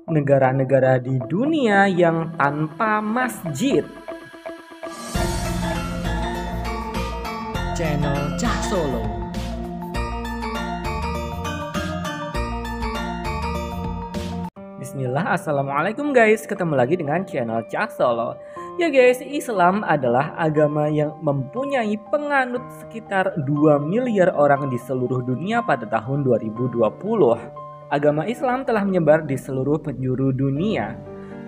negara-negara di dunia yang tanpa masjid. Channel Cah Solo. Bismillah, assalamualaikum guys, ketemu lagi dengan channel Cah Solo. Ya guys, Islam adalah agama yang mempunyai penganut sekitar 2 miliar orang di seluruh dunia pada tahun 2020. Agama Islam telah menyebar di seluruh penjuru dunia.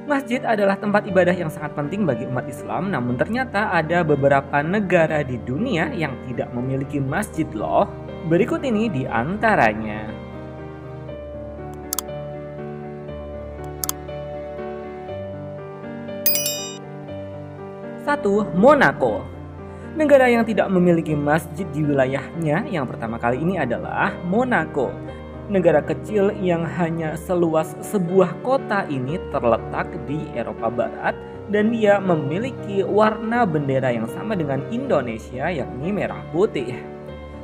Masjid adalah tempat ibadah yang sangat penting bagi umat Islam, namun ternyata ada beberapa negara di dunia yang tidak memiliki masjid loh. Berikut ini di antaranya. 1. Monaco. Negara yang tidak memiliki masjid di wilayahnya yang pertama kali ini adalah Monaco. Negara kecil yang hanya seluas sebuah kota ini terletak di Eropa Barat dan dia memiliki warna bendera yang sama dengan Indonesia, yakni merah putih.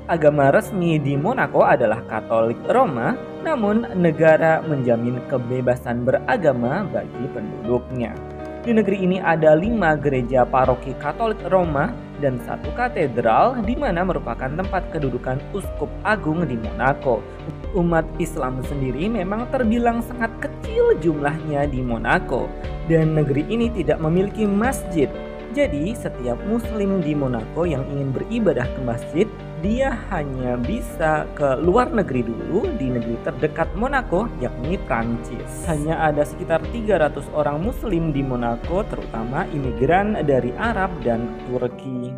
Agama resmi di Monaco adalah Katolik Roma, namun negara menjamin kebebasan beragama bagi penduduknya. Di negeri ini ada 5 gereja paroki Katolik Roma dan 1 katedral di mana merupakan tempat kedudukan Uskup Agung di Monaco. Umat Islam sendiri memang terbilang sangat kecil jumlahnya di Monaco dan negeri ini tidak memiliki masjid. Jadi setiap muslim di Monaco yang ingin beribadah ke masjid, dia hanya bisa ke luar negeri dulu di negeri terdekat Monaco, yakni Prancis. Hanya ada sekitar 300 orang muslim di Monaco, terutama imigran dari Arab dan Turki.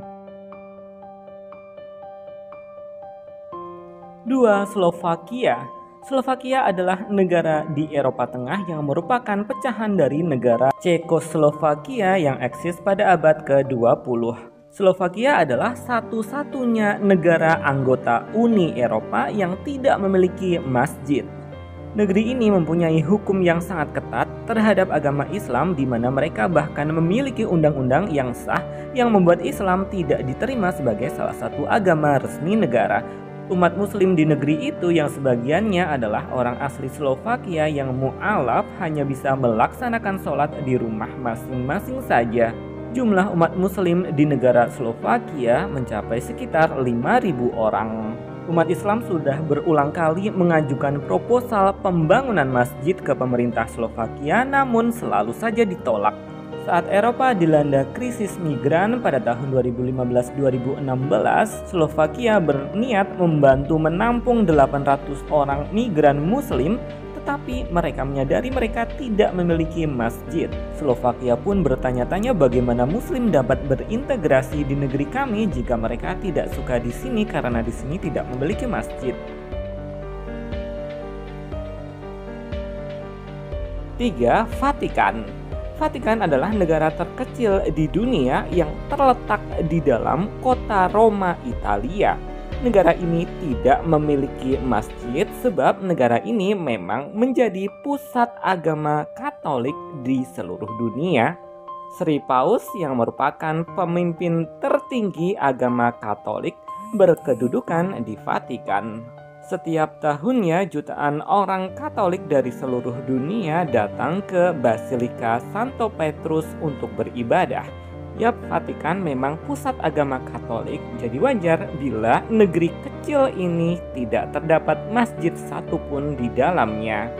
2. Slovakia. Slovakia adalah negara di Eropa Tengah yang merupakan pecahan dari negara Cekoslovakia yang eksis pada abad ke-20. Slovakia adalah satu-satunya negara anggota Uni Eropa yang tidak memiliki masjid. Negeri ini mempunyai hukum yang sangat ketat terhadap agama Islam, di mana mereka bahkan memiliki undang-undang yang sah yang membuat Islam tidak diterima sebagai salah satu agama resmi negara. Umat muslim di negeri itu yang sebagiannya adalah orang asli Slovakia yang mu'alaf hanya bisa melaksanakan sholat di rumah masing-masing saja. Jumlah umat muslim di negara Slovakia mencapai sekitar 5.000 orang. Umat Islam sudah berulang kali mengajukan proposal pembangunan masjid ke pemerintah Slovakia, namun selalu saja ditolak. Saat Eropa dilanda krisis migran pada tahun 2015-2016, Slovakia berniat membantu menampung 800 orang migran muslim, tetapi mereka menyadari mereka tidak memiliki masjid. Slovakia pun bertanya-tanya bagaimana muslim dapat berintegrasi di negeri kami jika mereka tidak suka di sini karena di sini tidak memiliki masjid. 3. Vatikan. Vatikan adalah negara terkecil di dunia yang terletak di dalam kota Roma, Italia. Negara ini tidak memiliki masjid sebab negara ini memang menjadi pusat agama Katolik di seluruh dunia. Sri Paus yang merupakan pemimpin tertinggi agama Katolik berkedudukan di Vatikan. Setiap tahunnya jutaan orang Katolik dari seluruh dunia datang ke Basilika Santo Petrus untuk beribadah. Yap, Vatikan memang pusat agama Katolik, jadi wajar bila negeri kecil ini tidak terdapat masjid satupun di dalamnya.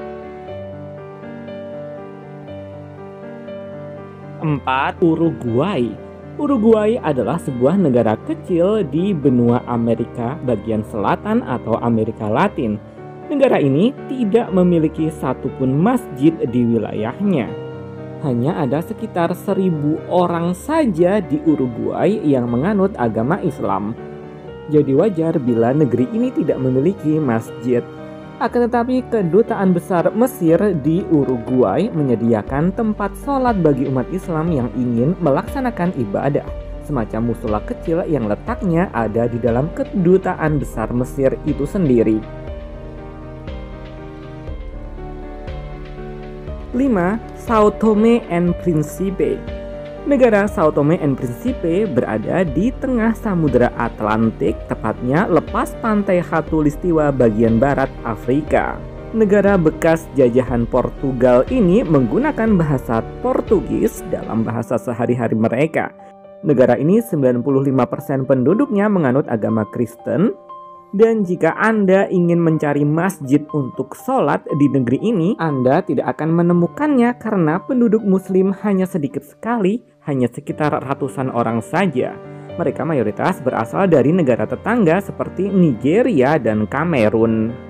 4. Uruguay. Uruguay adalah sebuah negara kecil di benua Amerika bagian selatan atau Amerika Latin. Negara ini tidak memiliki satupun masjid di wilayahnya. Hanya ada sekitar 1.000 orang saja di Uruguay yang menganut agama Islam. Jadi wajar bila negeri ini tidak memiliki masjid. Akan tetapi kedutaan besar Mesir di Uruguay menyediakan tempat sholat bagi umat Islam yang ingin melaksanakan ibadah. Semacam musola kecil yang letaknya ada di dalam kedutaan besar Mesir itu sendiri. 5. Sao Tome and Principe. Negara Sao Tome and Principe berada di tengah Samudra Atlantik, tepatnya lepas pantai Khatulistiwa bagian barat Afrika. Negara bekas jajahan Portugal ini menggunakan bahasa Portugis dalam bahasa sehari-hari mereka. Negara ini 95% penduduknya menganut agama Kristen. Dan jika Anda ingin mencari masjid untuk sholat di negeri ini, Anda tidak akan menemukannya karena penduduk muslim hanya sedikit sekali, hanya sekitar ratusan orang saja. Mereka mayoritas berasal dari negara tetangga seperti Nigeria dan Kamerun.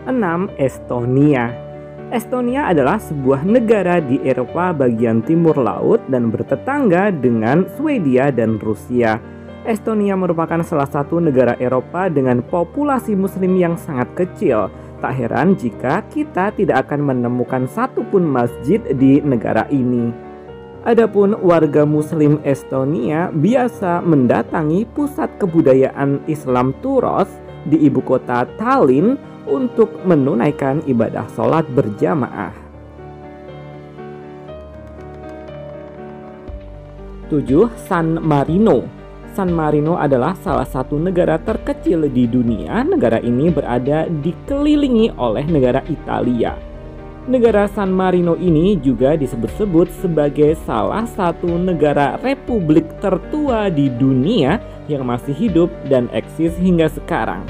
6. Estonia. Estonia adalah sebuah negara di Eropa bagian timur laut dan bertetangga dengan Swedia dan Rusia. Estonia merupakan salah satu negara Eropa dengan populasi muslim yang sangat kecil. Tak heran jika kita tidak akan menemukan satupun masjid di negara ini. Adapun warga muslim Estonia biasa mendatangi pusat kebudayaan Islam Turos di ibu kota Tallinn untuk menunaikan ibadah sholat berjamaah. 7. San Marino. San Marino adalah salah satu negara terkecil di dunia. Negara ini berada dikelilingi oleh negara Italia. Negara San Marino ini juga disebut-sebut sebagai salah satu negara republik tertua di dunia yang masih hidup dan eksis hingga sekarang.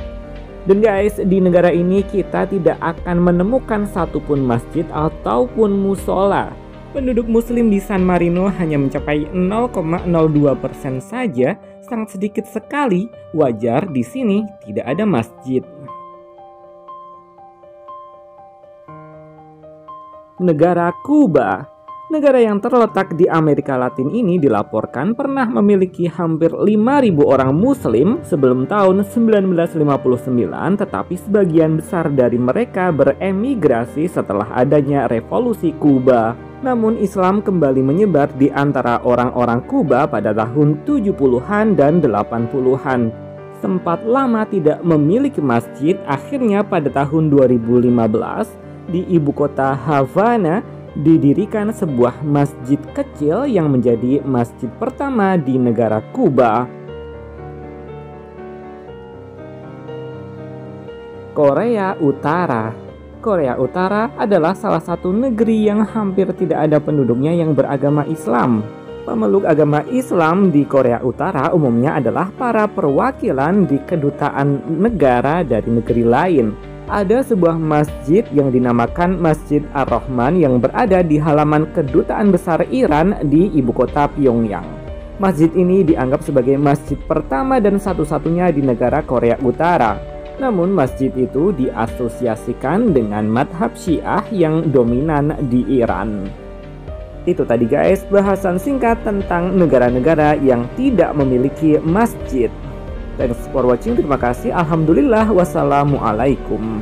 Dan guys, di negara ini kita tidak akan menemukan satupun masjid ataupun musola. Penduduk muslim di San Marino hanya mencapai 0,02% saja, sangat sedikit sekali. Wajar di sini tidak ada masjid. Negara Kuba. Negara yang terletak di Amerika Latin ini dilaporkan pernah memiliki hampir 5.000 orang muslim sebelum tahun 1959, tetapi sebagian besar dari mereka beremigrasi setelah adanya revolusi Kuba. Namun Islam kembali menyebar di antara orang-orang Kuba pada tahun 70-an dan 80-an. Sempat lama tidak memiliki masjid, akhirnya pada tahun 2015 di ibu kota Havana didirikan sebuah masjid kecil yang menjadi masjid pertama di negara Kuba. Korea Utara. Korea Utara adalah salah satu negeri yang hampir tidak ada penduduknya yang beragama Islam. Pemeluk agama Islam di Korea Utara umumnya adalah para perwakilan di kedutaan negara dari negeri lain. Ada sebuah masjid yang dinamakan Masjid Ar-Rahman yang berada di halaman kedutaan besar Iran di ibu kota Pyongyang. Masjid ini dianggap sebagai masjid pertama dan satu-satunya di negara Korea Utara. Namun masjid itu diasosiasikan dengan madhab Syiah yang dominan di Iran. Itu tadi guys, bahasan singkat tentang negara-negara yang tidak memiliki masjid. Thanks for watching, terima kasih. Alhamdulillah, wassalamualaikum.